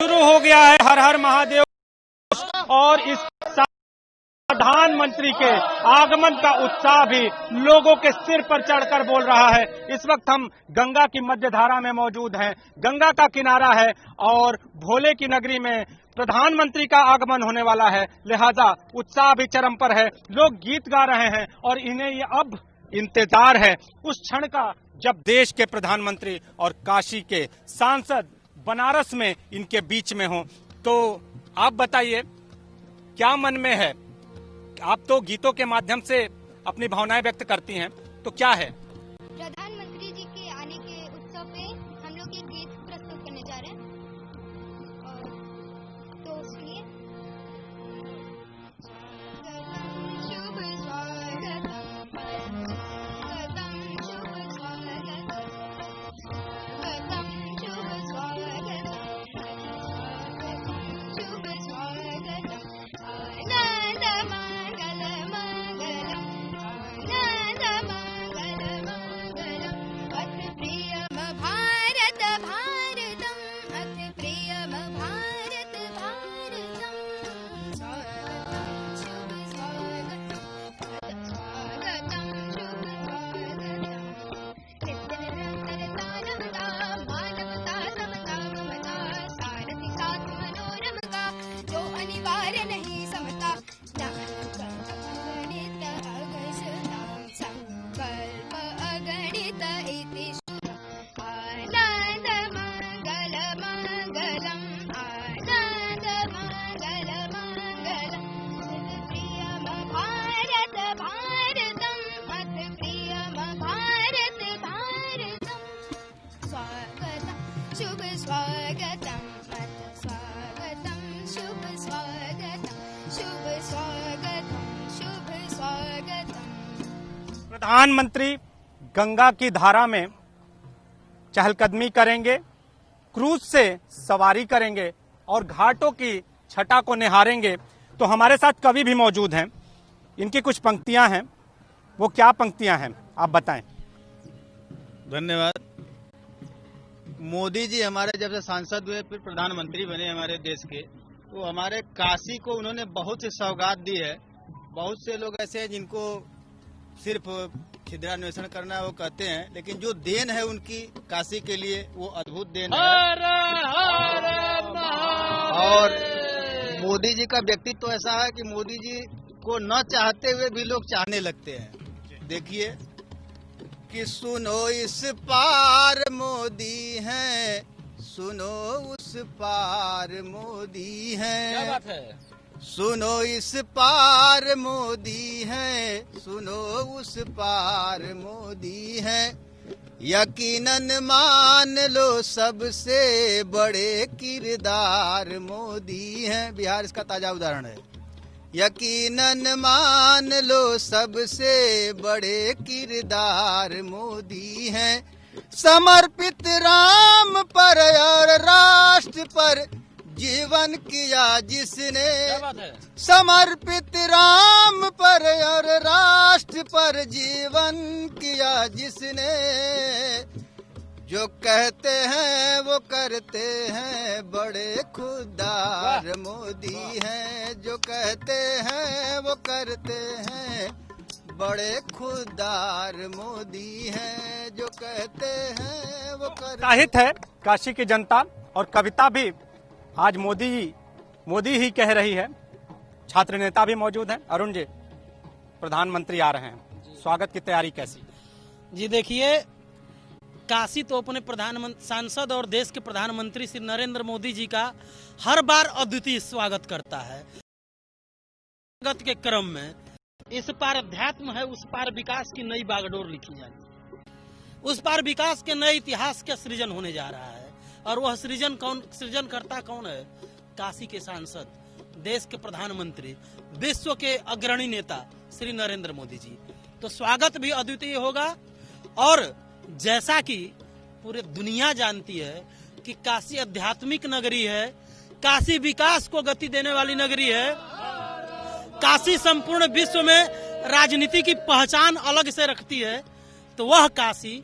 शुरू हो गया है हर हर महादेव और इस प्रधानमंत्री के आगमन का उत्साह भी लोगों के सिर पर चढ़कर बोल रहा है। इस वक्त हम गंगा की मध्य धारा में मौजूद हैं। गंगा का किनारा है और भोले की नगरी में प्रधानमंत्री का आगमन होने वाला है, लिहाजा उत्साह भी चरम पर है। लोग गीत गा रहे हैं और इन्हें ये अब इंतजार है उस क्षण का जब देश के प्रधानमंत्री और काशी के सांसद बनारस में इनके बीच में हो। तो आप बताइए क्या मन में है? आप तो गीतों के माध्यम से अपनी भावनाएं व्यक्त करती हैं, तो क्या है? प्रधानमंत्री जी के आने के उत्सव पे हम लोग एक गीत प्रस्तुत करने जा रहे हैं, तो सुनिए। शुभ स्वागतम, शुभ स्वागतम, शुभ स्वागतम, शुभ स्वागतम, आनंद मंगल मंगलम, आनंद मंगल मंगलम, अथ प्रियम भारत भारतम, अथ प्रियम भारत भारतम, स्वागतम शुभ स्वागतम, स्वागतम शुभ स्वागतम, निरंतर तारमता मानवता समता ममता, सारथी साथ मनोरम का जो अनिवार्य नहीं समता, अगणित अगणित संकल्प अगणित इति शुभम, आनंद मंगल मंगलम, आनंद मंगल मंगलम, प्रियम भारत भारतम, अथ प्रियम भारत भारतम, स्वागतम शुभ स्वागतम, अथ स्वागतम शुभ स्वागतम, शुभ स्वागतम, शुभ स्वागतम। प्रधानमंत्री गंगा की धारा में चहलकदमी करेंगे, क्रूज से सवारी करेंगे और घाटों की छटा को निहारेंगे। तो हमारे साथ कवि भी मौजूद हैं, इनकी कुछ पंक्तियां हैं। वो क्या पंक्तियां हैं आप बताएं। धन्यवाद। मोदी जी हमारे जब से सांसद हुए फिर प्रधानमंत्री बने हमारे देश के, तो हमारे काशी को उन्होंने बहुत सी सौगात दी है। बहुत से लोग ऐसे हैं जिनको सिर्फ छिद्रान्वेषण करना है वो कहते हैं, लेकिन जो देन है उनकी काशी के लिए वो अद्भुत देन है। और मोदी जी का व्यक्तित्व तो ऐसा है कि मोदी जी को न चाहते हुए भी लोग चाहने लगते हैं। देखिए कि सुनो इस पार मोदी हैं, सुनो उस पार मोदी हैं। क्या बात है? सुनो इस पार मोदी हैं, सुनो उस पार मोदी हैं। यकीनन मान लो सबसे बड़े किरदार मोदी हैं। बिहार इसका ताजा उदाहरण है। यकीनन मान लो सबसे बड़े किरदार मोदी हैं। समर्पित राम पर और राष्ट्र पर जीवन किया जिसने, क्या बात है? समर्पित राम पर और राष्ट्र पर जीवन किया जिसने, जो कहते हैं वो करते हैं बड़े खुददार मोदी हैं। जो कहते हैं वो करते हैं बड़े खुददार मोदी हैं। जो कहते हैं वो करते। साहित्य है काशी की जनता और कविता भी आज मोदी ही कह रही है। छात्र नेता भी मौजूद हैं। अरुण जी, प्रधानमंत्री आ रहे हैं, स्वागत की तैयारी कैसी? जी देखिए, काशी तो अपने प्रधानमंत्री सांसद और देश के प्रधानमंत्री श्री नरेंद्र मोदी जी का हर बार अद्वितीय स्वागत करता है। स्वागत के क्रम में इस पार अध्यात्म है, उस पार विकास की नई बागडोर लिखी जाएगी। उस पार विकास के नए इतिहास का सृजन होने जा रहा है। और वह सृजनकर्ता कौन है? काशी के सांसद, देश के प्रधानमंत्री, विश्व के अग्रणी नेता श्री नरेंद्र मोदी जी। तो स्वागत भी अद्वितीय होगा। और जैसा कि पूरी दुनिया जानती है कि काशी आध्यात्मिक नगरी है, काशी विकास को गति देने वाली नगरी है, काशी संपूर्ण विश्व में राजनीति की पहचान अलग से रखती है। तो वह काशी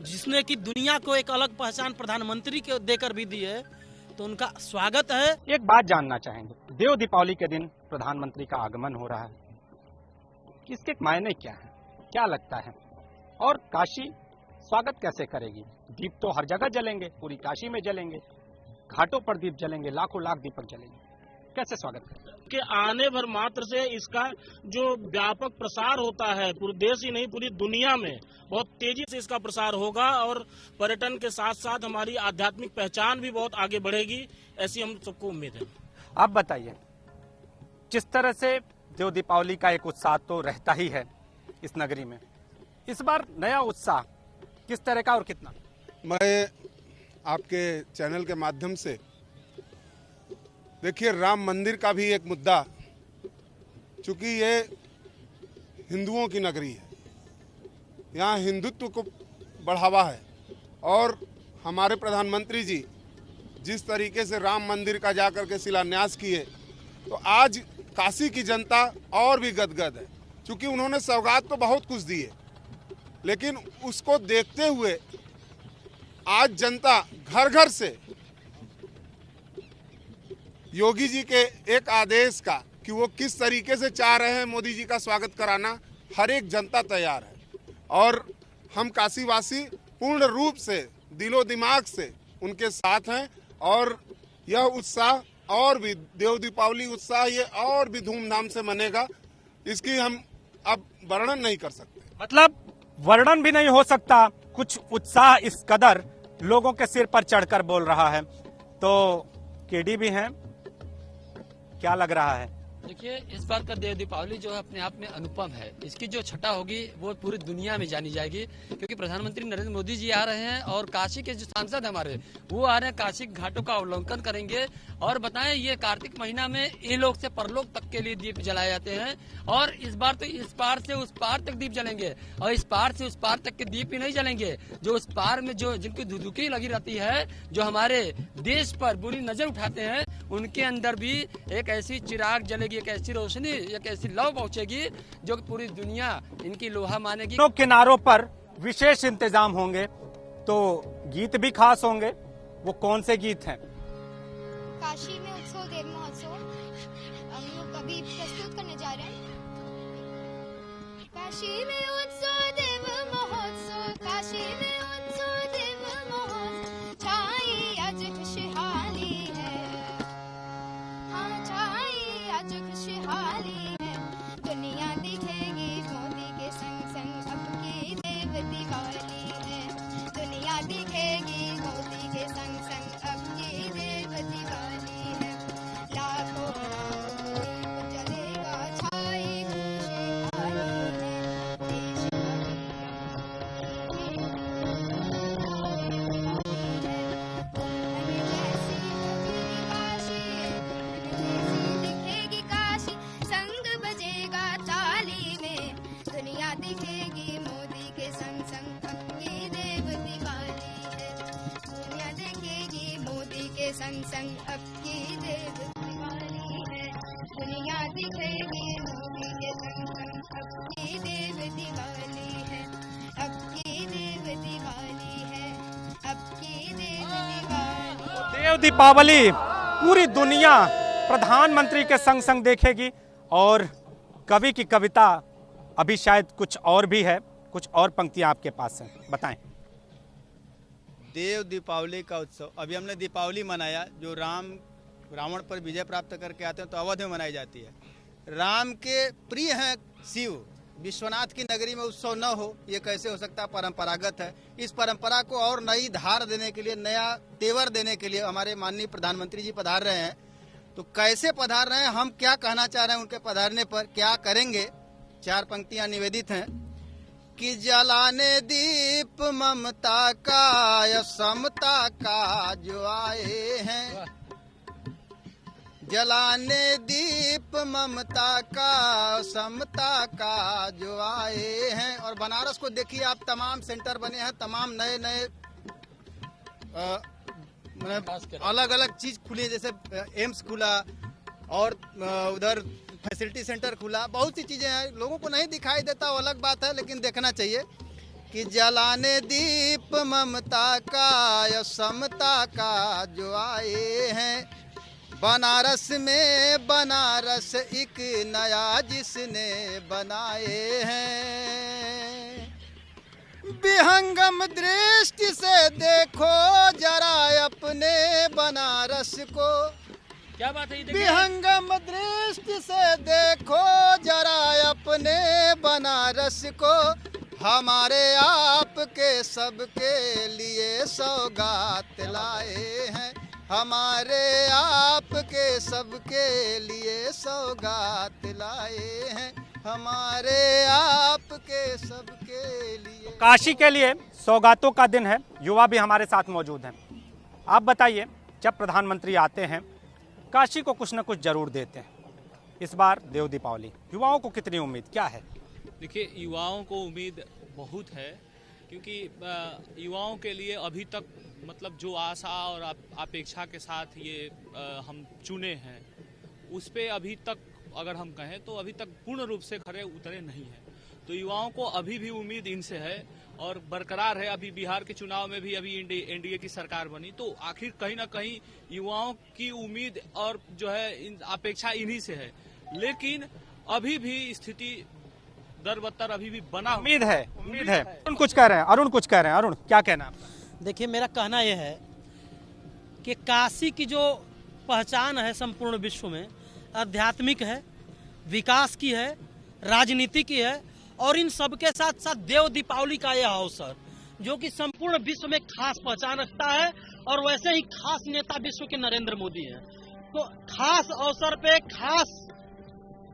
जिसने कि दुनिया को एक अलग पहचान प्रधानमंत्री के देकर भी दी है, तो उनका स्वागत है। एक बात जानना चाहेंगे, देव दीपावली के दिन प्रधानमंत्री का आगमन हो रहा है, इसके मायने क्या है, क्या लगता है, और काशी स्वागत कैसे करेगी? दीप तो हर जगह जलेंगे, पूरी काशी में जलेंगे, घाटों पर दीप जलेंगे, लाखों लाख दीपक जलेंगे, कैसे स्वागत करेंगे? के आने भर मात्र से इसका जो व्यापक प्रसार होता है पूरे देश ही नहीं पूरी दुनिया में बहुत तेजी से इसका प्रसार होगा और पर्यटन के साथ साथ हमारी आध्यात्मिक पहचान भी बहुत आगे बढ़ेगी, ऐसी हम सबको उम्मीद है। आप बताइए, जिस तरह से देव दीपावली का एक उत्साह तो रहता ही है इस नगरी में, इस बार नया उत्साह किस तरह का और कितना? मैं आपके चैनल के माध्यम से देखिए, राम मंदिर का भी एक मुद्दा, चूंकि ये हिंदुओं की नगरी है, यहाँ हिंदुत्व को बढ़ावा है और हमारे प्रधानमंत्री जी जिस तरीके से राम मंदिर का जाकर के शिलान्यास किए, तो आज काशी की जनता और भी गदगद है। चूंकि उन्होंने सौगात तो बहुत कुछ दिए, लेकिन उसको देखते हुए आज जनता घर घर से योगी जी के एक आदेश का कि वो किस तरीके से चाह रहे हैं मोदी जी का स्वागत कराना, हर एक जनता तैयार है और हम काशीवासी पूर्ण रूप से दिलो दिमाग से उनके साथ हैं और यह उत्साह और भी देव दीपावली उत्साह ये और भी धूमधाम से मनेगा, इसकी हम अब वर्णन नहीं कर सकते। मतलब वर्णन भी नहीं हो सकता, कुछ उत्साह इस कदर लोगों के सिर पर चढ़कर बोल रहा है। तो केडी भी हैं, क्या लग रहा है? देखिए, इस बार का देव दीपावली जो है अपने आप में अनुपम है। इसकी जो छटा होगी वो पूरी दुनिया में जानी जाएगी, क्योंकि प्रधानमंत्री नरेंद्र मोदी जी आ रहे हैं और काशी के जो सांसद हमारे वो आ रहे हैं, काशी घाटों का अवलोकन करेंगे और बताएं ये कार्तिक महीना में ये लोग से परलोक तक के लिए दीप जलाए जाते हैं और इस बार तो इस पार से उस पार तक दीप जलेंगे और इस पार से उस पार तक के दीप ही नहीं जलेंगे, जो उस पार में जो जिनकी धुधुकी लगी रहती है, जो हमारे देश पर बुरी नजर उठाते हैं, उनके अंदर भी एक ऐसी चिराग जलेगी, एक ऐसी रोशनी, एक ऐसी लौ पहुंचेगी जो पूरी दुनिया इनकी लोहा मानेगी। किनारों पर विशेष इंतजाम होंगे, तो गीत भी खास होंगे, वो कौन से गीत हैं? काशी में उत्सव देव महोत्सव हम लोग अभी प्रस्तुत करने जा रहे हैं। काशी में उत्सव देव महोत्सव, काशी में उत्सव देव महोत्सव, छाई आज खुशहाली है, हाँ छाई आज खुशहाली है, दुनिया दिखेगी मोदी के संग संग, अब की देव दिवाली है, दुनिया दिखेगी मोदी के संग संग, अब की देव दिवाली है, लाखों दीप जलेगा, छाई खुशहाली है, देश दिखेगी काशी, संग बजेगा ताली में, दुनिया दिखेगी मोदी के संग संग, अब की देव दिवाली है, दुनिया देखेगी मोदी के संग संग, अब की देव दिवाली है, दुनिया दिखेगी मोदी के संग संग, अब की देव दिवाली है, अब की देव दिवाली है, अब की देव दिवाली। देव दीपावली पूरी दुनिया प्रधानमंत्री के संग संग देखेगी और कवि की कविता अभी शायद कुछ और भी है, कुछ और पंक्तियां आपके पास हैं, बताएं। देव दीपावली का उत्सव, अभी हमने दीपावली मनाया, जो रावण पर विजय प्राप्त करके आते हैं तो अवध में मनाई जाती है। राम के प्रिय हैं शिव, विश्वनाथ की नगरी में उत्सव न हो ये कैसे हो सकता, परंपरागत है। इस परंपरा को और नई धार देने के लिए, नया तेवर देने के लिए हमारे माननीय प्रधानमंत्री जी पधार रहे हैं। तो कैसे पधार रहे हैं, हम क्या कहना चाह रहे हैं उनके पधारने पर, क्या करेंगे, चार पंक्तियां निवेदित हैं कि जलाने दीप ममता का या समता का जो आए हैं, जलाने दीप ममता का समता का जो आए हैं। और बनारस को देखिए आप, तमाम सेंटर बने हैं, तमाम नए नए अलग अलग चीज खुली है, जैसे एम्स खुला और उधर फैसिलिटी सेंटर खुला, बहुत सी चीजें हैं, लोगों को नहीं दिखाई देता वो अलग बात है, लेकिन देखना चाहिए कि जलाने दीप ममता का या समता का जो आए हैं। बनारस में बनारस एक नया जिसने बनाए हैं। विहंगम दृष्टि से देखो जरा अपने बनारस को। क्या बात है? विहंगम दृष्टि से देखो जरा अपने बनारस को। हमारे आपके सबके लिए सौगात लाए हैं। हमारे आपके सबके लिए सौगात लाए हैं। हमारे आपके सबके लिए। काशी के लिए सौगातों का दिन है। युवा भी हमारे साथ मौजूद हैं। आप बताइए, जब प्रधानमंत्री आते हैं काशी को कुछ न कुछ जरूर देते हैं। इस बार देव दीपावली, युवाओं को कितनी उम्मीद, क्या है? देखिए, युवाओं को उम्मीद बहुत है, क्योंकि युवाओं के लिए अभी तक मतलब जो आशा और अपेक्षा के साथ ये हम चुने हैं, उस पे अभी तक अगर हम कहें तो अभी तक पूर्ण रूप से खरे उतरे नहीं हैं। तो युवाओं को अभी भी उम्मीद इनसे है और बरकरार है। अभी बिहार के चुनाव में भी अभी एनडीए की सरकार बनी, तो आखिर कहीं ना कहीं युवाओं की उम्मीद और जो है अपेक्षा इन्हीं से है। लेकिन अभी भी स्थिति दरबत्तर अभी भी बना। उम्मीद है। अरुण कुछ कह रहे हैं। अरुण क्या कहना है? देखिए, मेरा कहना यह है कि काशी की जो पहचान है संपूर्ण विश्व में आध्यात्मिक है, विकास की है, राजनीति की है, और इन सब के साथ साथ देव दीपावली का यह अवसर जो कि संपूर्ण विश्व में खास पहचान रखता है। और वैसे ही खास नेता विश्व के नरेंद्र मोदी हैं। तो खास अवसर पे खास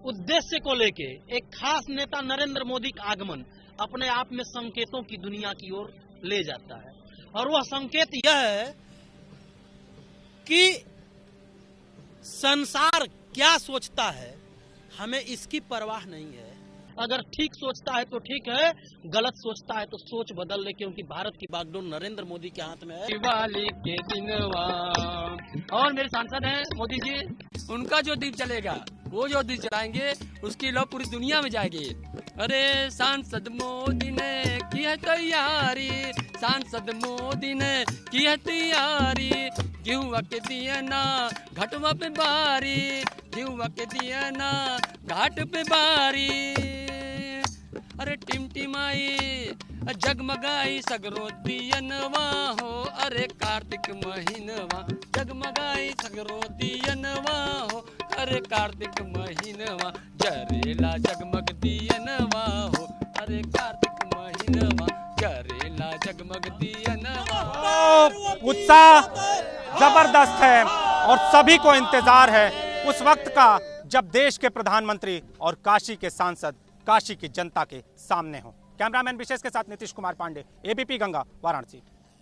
उद्देश्य को लेके एक खास नेता नरेंद्र मोदी का आगमन अपने आप में संकेतों की दुनिया की ओर ले जाता है। और वह संकेत यह है कि संसार क्या सोचता है, हमें इसकी परवाह नहीं है। अगर ठीक सोचता है तो ठीक है, गलत सोचता है तो सोच बदल ले, क्योंकि भारत की बागडोर नरेंद्र मोदी के हाथ में है। दिवाली के दिन और मेरे सांसद हैं मोदी जी, उनका जो दीप चलेगा, वो जो दीप जलाएंगे उसकी लौ पूरी दुनिया में जाएगी। अरे सांसद मोदी ने की है तैयारी, सांसद मोदी ने की है तैयारी। गेहुआ के दिया ना घाटवा पे बारी, गेहुआ के दिया ना घाट पे बारी। अरे टिमटिमाई जगमगाई सगरो दियनवा हो। अरे कार्तिक महीनवा जगमगाई सगरो दियनवा हो। अरे कार्तिक महीनवा जरेला जगमग दियनवा हो। अरे कार्तिक महीनवा जरेला जगमग दियनवा। उत्साह जबरदस्त है और सभी को इंतजार है उस वक्त का जब देश के प्रधानमंत्री और काशी के सांसद काशी की जनता के सामने हो। कैमरामैन विशेष के साथ नीतीश कुमार पांडे, एबीपी गंगा, वाराणसी।